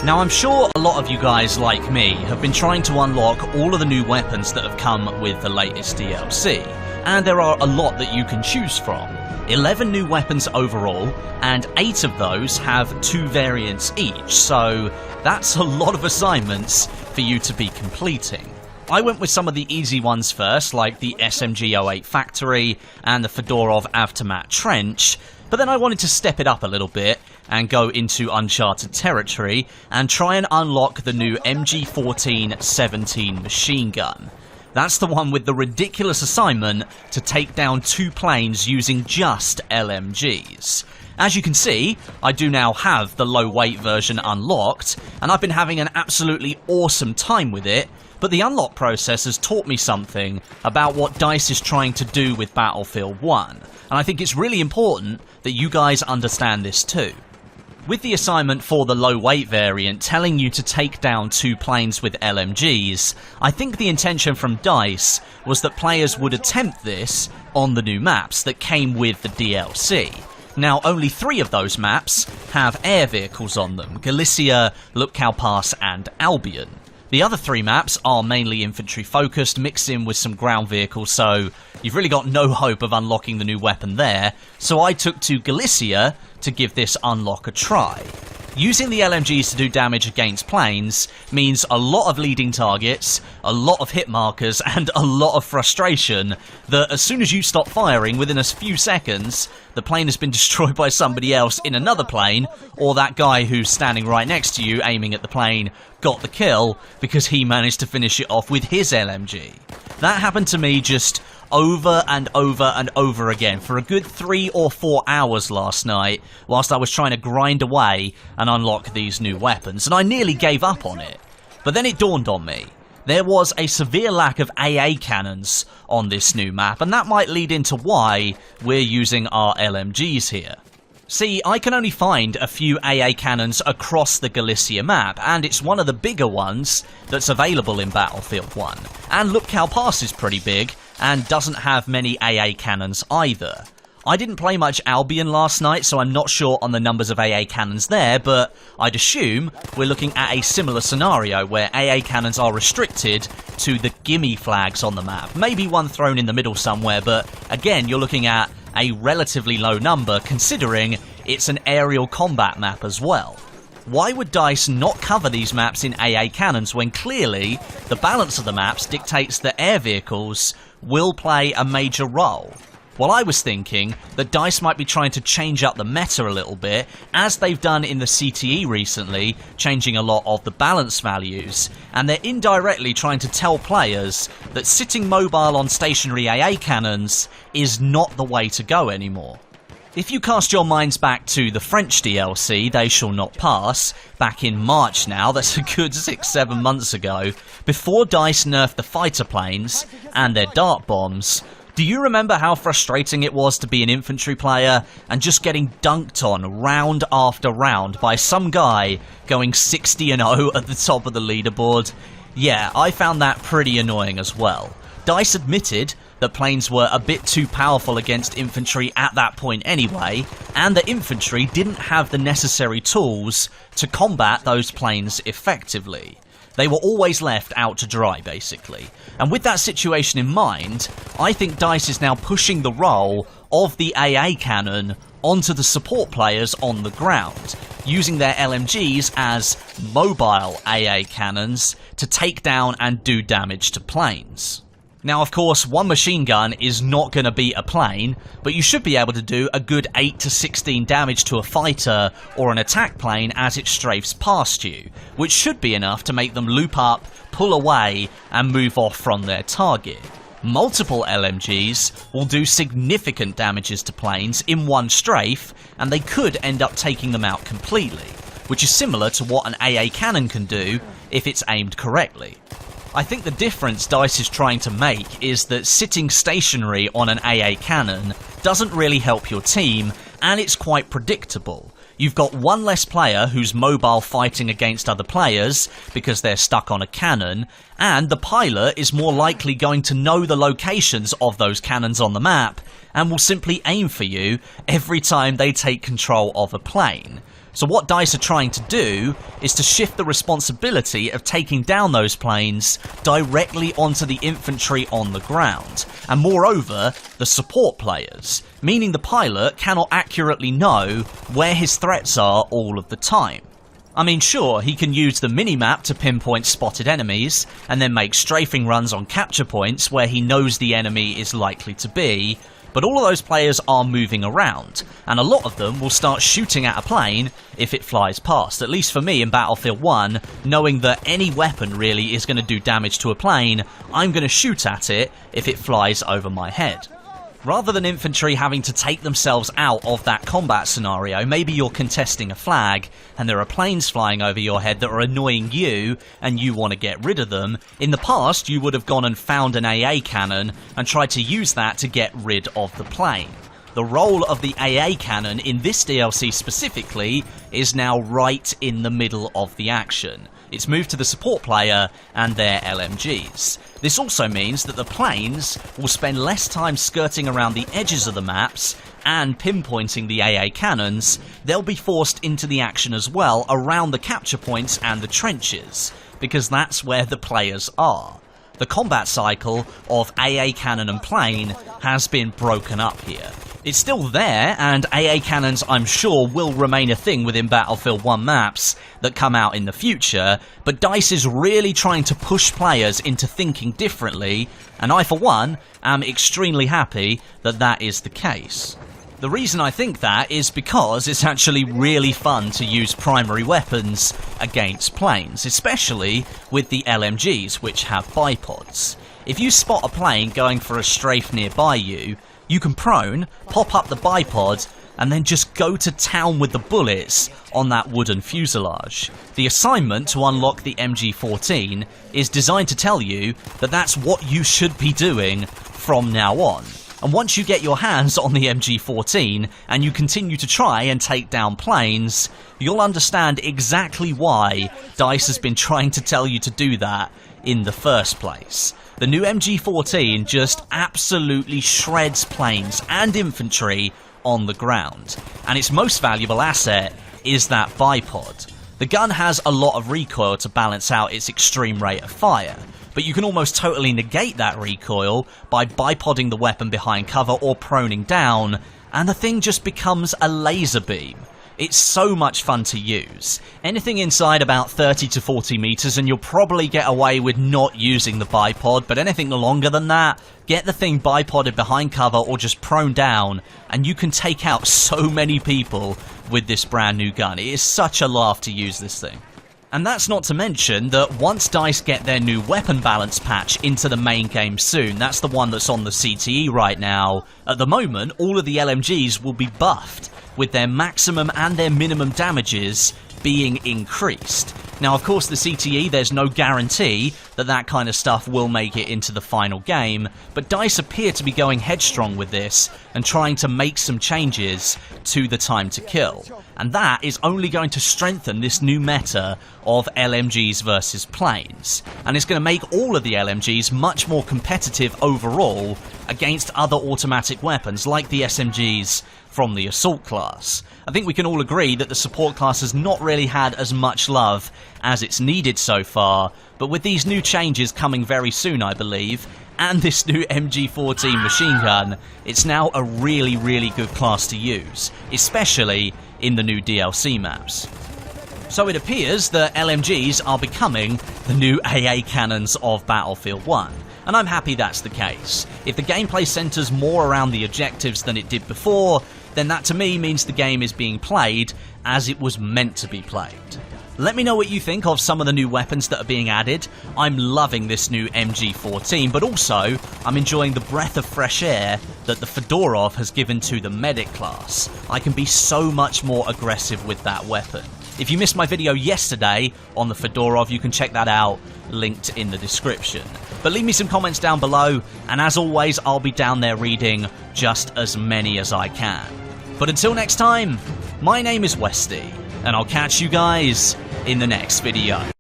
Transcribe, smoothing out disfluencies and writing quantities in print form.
Now I'm sure a lot of you guys, like me, have been trying to unlock all of the new weapons that have come with the latest DLC, and there are a lot that you can choose from. 11 new weapons overall, and 8 of those have 2 variants each, so that's a lot of assignments for you to be completing. I went with some of the easy ones first, like the SMG08 Factory and the Fedorov Avtomat Trench, but then I wanted to step it up a little bit and go into uncharted territory and try and unlock the new MG14 17 machine gun. That's the one with the ridiculous assignment to take down 2 planes using just LMGs. As you can see, I do now have the low weight version unlocked, and I've been having an absolutely awesome time with it, but the unlock process has taught me something about what DICE is trying to do with Battlefield 1, and I think it's really important that you guys understand this too. With the assignment for the low weight variant telling you to take down 2 planes with LMGs, I think the intention from DICE was that players would attempt this on the new maps that came with the DLC. Now, only 3 of those maps have air vehicles on them: Galicia, Lupkow Pass and Albion. The other 3 maps are mainly infantry focused, mixed in with some ground vehicles, so you've really got no hope of unlocking the new weapon there, so I took to Galicia to give this unlock a try. Using the LMGs to do damage against planes means a lot of leading targets, a lot of hit markers, and a lot of frustration that as soon as you stop firing, within a few seconds, the plane has been destroyed by somebody else in another plane, or that guy who's standing right next to you aiming at the plane got the kill because he managed to finish it off with his LMG. That happened to me just over and over and over again for a good 3 or 4 hours last night whilst I was trying to grind away and unlock these new weapons, and I nearly gave up on it. But then it dawned on me. There was a severe lack of AA Cannons on this new map, and that might lead into why we're using our LMGs here. See, I can only find a few AA Cannons across the Galicia map, and it's one of the bigger ones that's available in Battlefield 1. And Lupkow Pass is pretty big, and doesn't have many AA Cannons either. I didn't play much Albion last night, so I'm not sure on the numbers of AA Cannons there, but I'd assume we're looking at a similar scenario where AA Cannons are restricted to the gimme flags on the map. Maybe one thrown in the middle somewhere, but again, you're looking at a relatively low number considering it's an aerial combat map as well. Why would DICE not cover these maps in AA Cannons when clearly the balance of the maps dictates that air vehicles will play a major role? Well, I was thinking that DICE might be trying to change up the meta a little bit, as they've done in the CTE recently, changing a lot of the balance values, and they're indirectly trying to tell players that sitting mobile on stationary AA cannons is not the way to go anymore. If you cast your minds back to the French DLC, They Shall Not Pass, back in March now, that's a good 6-7 months ago, before DICE nerfed the fighter planes and their dart bombs, do you remember how frustrating it was to be an infantry player and just getting dunked on round after round by some guy going 60-0 at the top of the leaderboard? Yeah, I found that pretty annoying as well. DICE admitted that planes were a bit too powerful against infantry at that point anyway, and that infantry didn't have the necessary tools to combat those planes effectively. They were always left out to dry, basically. And with that situation in mind, I think DICE is now pushing the role of the AA cannon onto the support players on the ground, using their LMGs as mobile AA cannons to take down and do damage to planes. Now, of course, one machine gun is not going to beat a plane, but you should be able to do a good 8 to 16 damage to a fighter or an attack plane as it strafes past you, which should be enough to make them loop up, pull away, and move off from their target. Multiple LMGs will do significant damages to planes in one strafe, and they could end up taking them out completely, which is similar to what an AA cannon can do if it's aimed correctly. I think the difference DICE is trying to make is that sitting stationary on an AA cannon doesn't really help your team, and it's quite predictable. You've got one less player who's mobile fighting against other players because they're stuck on a cannon, and the pilot is more likely going to know the locations of those cannons on the map and will simply aim for you every time they take control of a plane. So what DICE are trying to do is to shift the responsibility of taking down those planes directly onto the infantry on the ground, and moreover, the support players, meaning the pilot cannot accurately know where his threats are all of the time. I mean, sure, he can use the minimap to pinpoint spotted enemies, and then make strafing runs on capture points where he knows the enemy is likely to be, but all of those players are moving around, and a lot of them will start shooting at a plane if it flies past. At least for me in Battlefield 1, knowing that any weapon really is going to do damage to a plane, I'm going to shoot at it if it flies over my head. Rather than infantry having to take themselves out of that combat scenario, maybe you're contesting a flag and there are planes flying over your head that are annoying you and you want to get rid of them. In the past, you would have gone and found an AA cannon and tried to use that to get rid of the plane. The role of the AA cannon in this DLC specifically is now right in the middle of the action. It's moved to the support player and their LMGs. This also means that the planes will spend less time skirting around the edges of the maps and pinpointing the AA cannons. They'll be forced into the action as well around the capture points and the trenches, because that's where the players are. The combat cycle of AA cannon and plane has been broken up here. It's still there, and AA cannons I'm sure will remain a thing within Battlefield 1 maps that come out in the future, but DICE is really trying to push players into thinking differently, and I for one am extremely happy that that is the case. The reason I think that is because it's actually really fun to use primary weapons against planes, especially with the LMGs, which have bipods. If you spot a plane going for a strafe nearby you, you can prone, pop up the bipod, and then just go to town with the bullets on that wooden fuselage. The assignment to unlock the MG14 is designed to tell you that that's what you should be doing from now on. And once you get your hands on the MG14 and you continue to try and take down planes, you'll understand exactly why DICE has been trying to tell you to do that in the first place. The new MG14 just absolutely shreds planes and infantry on the ground, and its most valuable asset is that bipod. The gun has a lot of recoil to balance out its extreme rate of fire, but you can almost totally negate that recoil by bipodding the weapon behind cover or proning down, and the thing just becomes a laser beam. It's so much fun to use. Anything inside about 30 to 40 meters and you'll probably get away with not using the bipod, but anything longer than that, get the thing bipodded behind cover or just prone down, and you can take out so many people with this brand new gun. It is such a laugh to use this thing. And that's not to mention that once DICE get their new weapon balance patch into the main game soon, that's the one that's on the CTE right now, at the moment all of the LMGs will be buffed, with their maximum and their minimum damages being increased. Now, of course, the CTE, there's no guarantee that that kind of stuff will make it into the final game, but DICE appear to be going headstrong with this and trying to make some changes to the time to kill. And that is only going to strengthen this new meta of LMGs versus planes. And it's going to make all of the LMGs much more competitive overall against other automatic weapons like the SMGs from the assault class. I think we can all agree that the support class has not really had as much love as it's needed so far, but with these new changes coming very soon, I believe, and this new MG14 machine gun, it's now a really, really good class to use, especially in the new DLC maps. So it appears that LMGs are becoming the new AA cannons of Battlefield 1. And I'm happy that's the case. If the gameplay centers more around the objectives than it did before, then that to me means the game is being played as it was meant to be played. Let me know what you think of some of the new weapons that are being added. I'm loving this new MG14, but also I'm enjoying the breath of fresh air that the Fedorov has given to the medic class. I can be so much more aggressive with that weapon. If you missed my video yesterday on the Fedorov, you can check that out, linked in the description. But leave me some comments down below, and as always, I'll be down there reading just as many as I can. But until next time, my name is Westy, and I'll catch you guys in the next video.